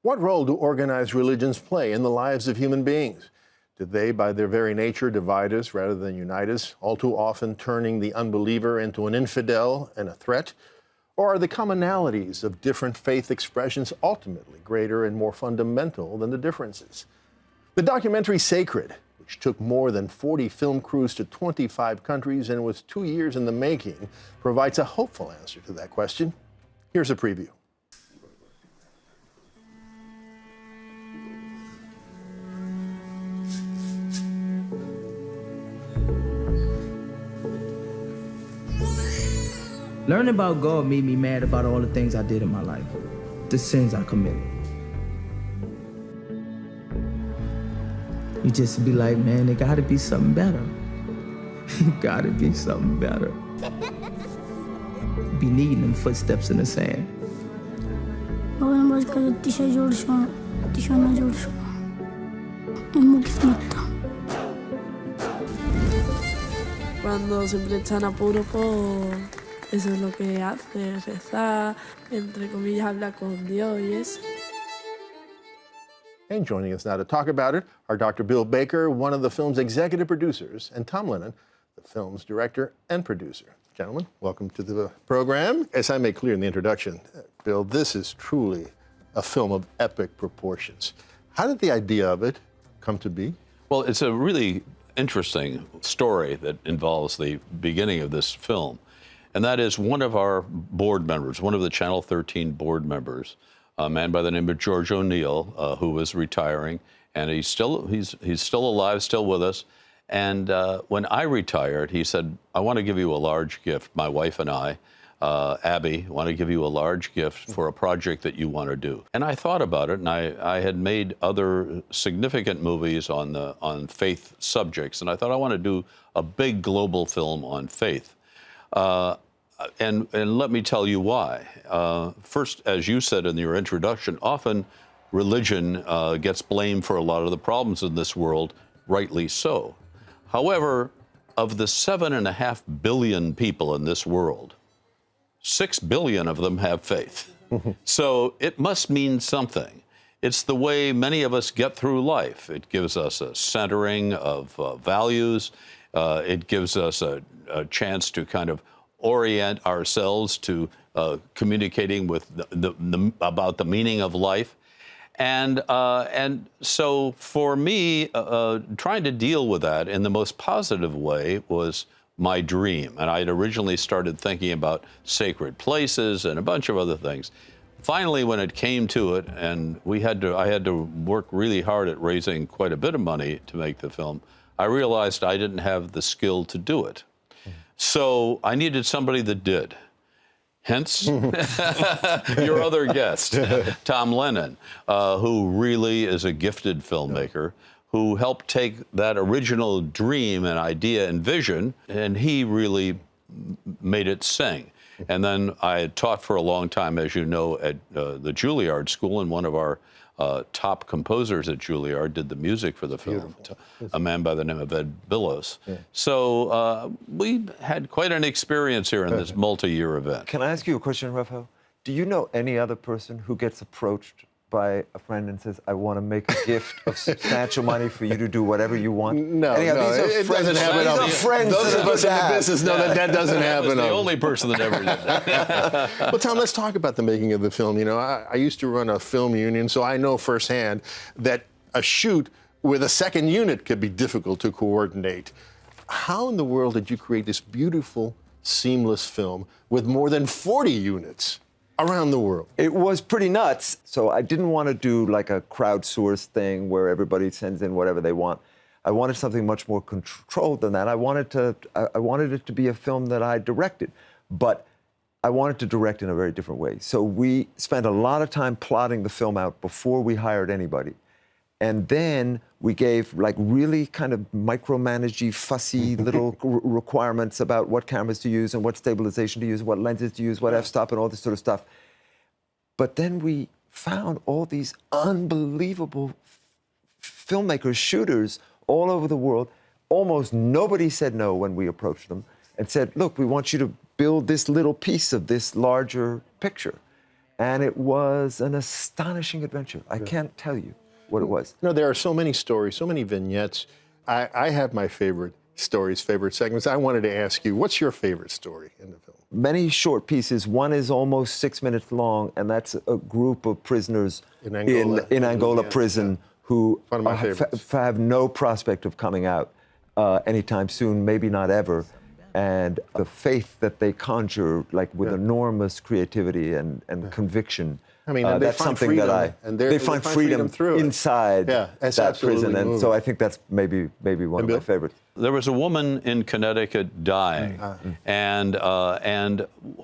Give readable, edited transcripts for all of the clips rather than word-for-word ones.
What role do organized religions play in the lives of human beings? Do they, by their very nature, divide us rather than unite us, all too often turning the unbeliever into an infidel and a threat? Or are the commonalities of different faith expressions ultimately greater and more fundamental than the differences? The documentary Sacred, which took more than 40 film crews to 25 countries and was 2 years in the making, provides a hopeful answer to that question. Here's a preview. Learning about God made me mad about all the things I did in my life, the sins I committed. You just be like, man, there gotta be something better. Gotta be something better. Be needing them footsteps in the sand. Cuando siempre están apuro, pues eso es lo que hace, rezar, entre comillas, hablar con Dios y eso. And joining us now to talk about it are Dr. Bill Baker, one of the film's executive producers, and Tom Lennon, the film's director and producer. Gentlemen, welcome to the program. As I made clear in the introduction, Bill, this is truly a film of epic proportions. How did the idea of it come to be? Well, it's a really interesting story that involves the beginning of this film. And that is one of our board members, one of the Channel 13 board members, a man by the name of George O'Neill, who was retiring, and he's still alive, still with us. And when I retired, he said, "I want to give you a large gift. My wife and I, Abby, want to give you a large gift for a project that you want to do." And I thought about it, and I had made other significant movies on faith subjects, and I thought I want to do a big global film on faith. And let me tell you why. First, as you said in your introduction, often religion gets blamed for a lot of the problems in this world, rightly so. However, of the 7.5 billion people in this world, 6 billion of them have faith. So it must mean something. It's the way many of us get through life. It gives us a centering of values. It gives us a chance to kind of orient ourselves to communicating with about the meaning of life. And so for me, trying to deal with that in the most positive way was my dream. And I had originally started thinking about sacred places and a bunch of other things. Finally, when it came to it, and I had to work really hard at raising quite a bit of money to make the film, I realized I didn't have the skill to do it. So I needed somebody that did. Hence, your other guest, Tom Lennon, who really is a gifted filmmaker, who helped take that original dream and idea and vision, and he really made it sing. And then I had taught for a long time, as you know, at the Juilliard School, and one of our top composers at Juilliard did the music for the film, a man by the name of Ed Billos. Yeah. So we had quite an experience here in this multi-year event. Can I ask you a question, Raphael? Do you know any other person who gets approached by a friend and says, "I want to make a gift of substantial money for you to do whatever you want"? No, it doesn't happen. These are friends those of us in the business know that doesn't happen. The only person that ever did that. Well, Tom, let's talk about the making of the film. You know, I used to run a film union, so I know firsthand that a shoot with a second unit could be difficult to coordinate. How in the world did you create this beautiful, seamless film with more than 40 units around the world? It was pretty nuts. So I didn't want to do like a crowdsourced thing where everybody sends in whatever they want. I wanted something much more controlled than that. I wanted it to be a film that I directed, but I wanted to direct in a very different way. So we spent a lot of time plotting the film out before we hired anybody. And then we gave like really kind of micromanagey, fussy little requirements about what cameras to use and what stabilization to use, what lenses to use, what f-stop and all this sort of stuff. But then we found all these unbelievable filmmakers, shooters all over the world. Almost nobody said no when we approached them and said, "Look, we want you to build this little piece of this larger picture." And it was an astonishing adventure. I can't tell you what it was. You know, there are so many stories, so many vignettes. I have my favorite stories, favorite segments. I wanted to ask you, what's your favorite story in the film? Many short pieces. One is almost 6 minutes long, and that's a group of prisoners In Angola. in Angola prison who One of my favorites. have no prospect of coming out anytime soon, maybe not ever. And the faith that they conjure, like with enormous creativity and conviction. I mean, and they that's find something freedom, that and they find freedom through it. inside Yeah, that's that absolutely prison, and so moving. I think that's maybe one of my Bill? favorites. There was a woman in Connecticut dying, and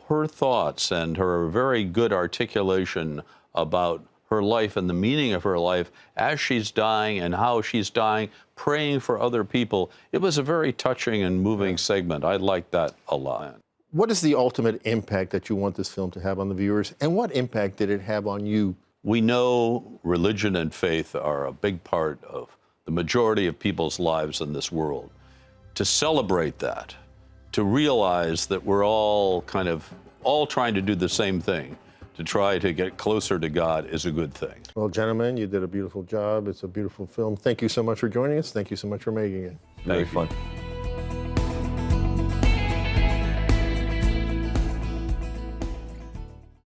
her thoughts and her very good articulation about her life and the meaning of her life as she's dying and how she's dying, praying for other people. It was a very touching and moving segment. I liked that a lot. What is the ultimate impact that you want this film to have on the viewers, and what impact did it have on you? We know religion and faith are a big part of the majority of people's lives in this world. To celebrate that, to realize that we're all trying to do the same thing, to try to get closer to God, is a good thing. Well, gentlemen, you did a beautiful job. It's a beautiful film. Thank you so much for joining us. Thank you so much for making it. Very Thank you. fun.